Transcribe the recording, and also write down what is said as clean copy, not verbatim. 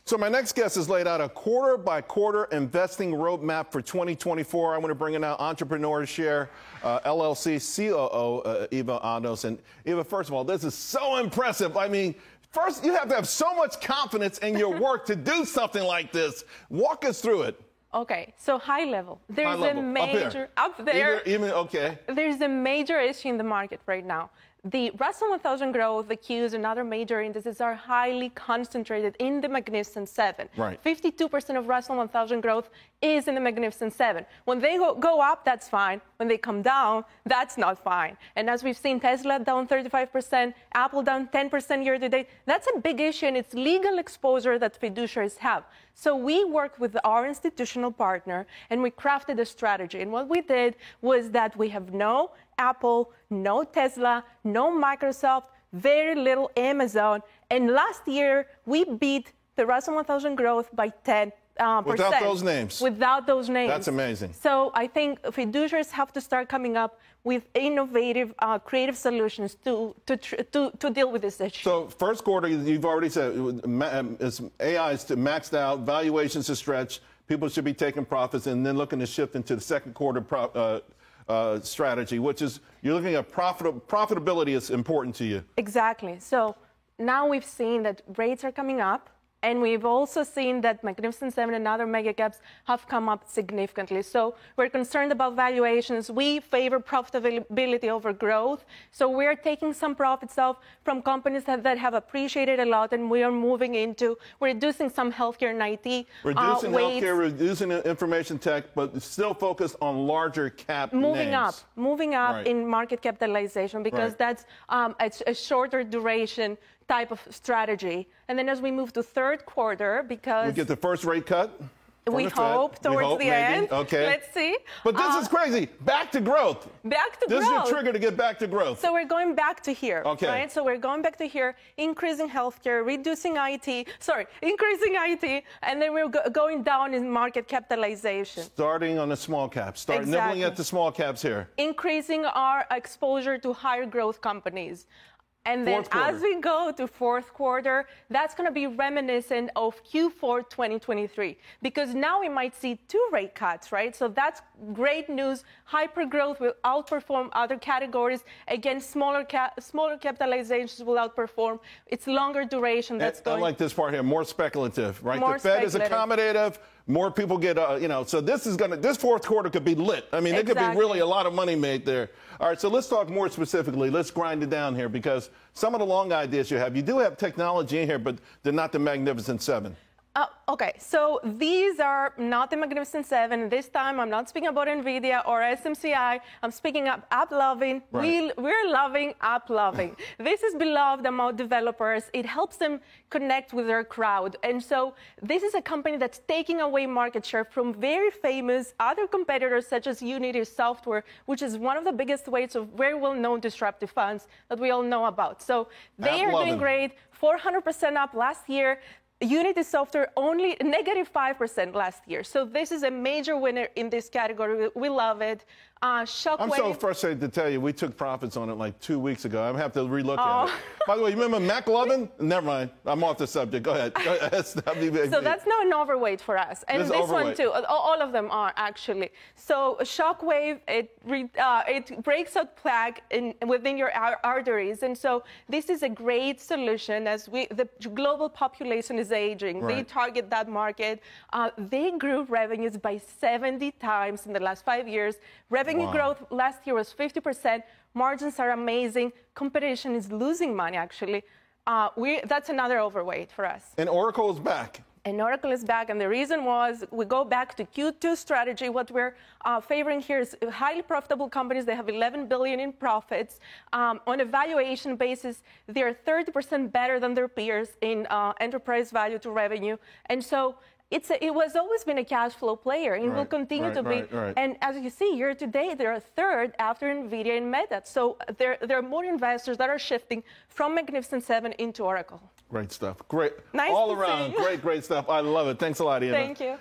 So my next guest has laid out a quarter-by-quarter investing roadmap for 2024. I want to bring in now EntrepreneurShare LLC COO Eva Anos. And Eva, first of all, this is so impressive. I mean, first you have to have so much confidence in your work to do something like this. Walk us through it. Okay, so high level. There's high level. A major up there. Even okay. There's a major issue in the market right now. The Russell 1000 growth, the Qs, and other major indices are highly concentrated in the Magnificent Seven. Right. 52% of Russell 1000 growth is in the Magnificent Seven. When they go up, that's fine. When they come down, that's not fine. And as we've seen, Tesla down 35%, Apple down 10% year to date. That's a big issue, and it's legal exposure that fiduciaries have. So we worked with our institutional partner, and we crafted a strategy. And what we did was that we have no Apple, no Tesla, no Microsoft, very little Amazon. And last year, we beat the Russell 1000 growth by 10%. Without those names. Without those names. That's amazing. So I think fiduciaries have to start coming up with innovative, creative solutions to deal with this issue. So first quarter, you've already said, AI is maxed out, valuations are stretched, people should be taking profits, and then looking to shift into the second quarter strategy, which is you're looking at profitability is important to you. Exactly. So now we've seen that rates are coming up. And we've also seen that Magnificent Seven and other mega caps have come up significantly. So we're concerned about valuations. We favor profitability over growth. So we're taking some profits off from companies that have appreciated a lot, and we are moving into reducing some healthcare and IT. Reducing healthcare, reducing information tech, but still focused on larger cap moving names. Moving up Right. in market capitalization, because Right. that's a shorter duration type of strategy. And then as we move to third quarter, because we get the first rate cut. We hope towards the end. Okay. Let's see. But this is crazy. Back to growth. Back to growth. This is your trigger to get back to growth. So we're going back to here. Okay. Right? So we're going back to here, increasing healthcare, reducing increasing IT, and then we're going down in market capitalization. Starting on the small caps. Start nibbling at the small caps here. Increasing our exposure to higher growth companies. And then as we go to fourth quarter, that's going to be reminiscent of Q4 2023, because now we might see 2 rate cuts, right? So that's great news. Hypergrowth will outperform other categories. Again, smaller capitalizations will outperform. It's longer duration. That's I like this part here, more speculative, right? More the Fed is speculative. accommodative. More people get, so this fourth quarter could be lit. I mean, Exactly. There could be really a lot of money made there. All right, so let's talk more specifically. Let's grind it down here, because some of the long ideas you do have technology in here, but they're not the Magnificent Seven. Okay, so these are not the Magnificent Seven. This time, I'm not speaking about NVIDIA or SMCI. I'm speaking of AppLovin. Right. We're loving AppLovin. This is beloved among developers. It helps them connect with their crowd. And so this is a company that's taking away market share from very famous other competitors, such as Unity Software, which is one of the biggest weights of very well-known disruptive funds that we all know about. So they are doing great, 400% up last year. Unity Software only -5% last year. So this is a major winner in this category. We love it. Shockwave. I'm so frustrated to tell you, we took profits on it like 2 weeks ago. I'm going to have to relook at it. By the way, you remember McLovin? Never mind. I'm off the subject. Go ahead. So that's now an overweight for us. And this one too. All of them are, actually. So Shockwave, it breaks out plaque within your arteries. And so this is a great solution as the global population is aging. Right. They target that market. They grew revenues by 70 times in the last 5 years. Revenue growth last year was 50%. Margins are amazing. Competition is losing money, actually. That's another overweight for us. And Oracle is back. And Oracle is back, and the reason was we go back to Q2 strategy. What we're favoring here is highly profitable companies. They have $11 billion in profits. On a valuation basis, they're 30% better than their peers in enterprise value to revenue. And so it was always been a cash flow player, and will continue to be. And as you see, year to date, they're third after NVIDIA and Meta. So there are more investors that are shifting from Magnificent Seven into Oracle. Great stuff. Great. Nice all to around. see you. Great stuff. I love it. Thanks a lot, Eva. Thank you.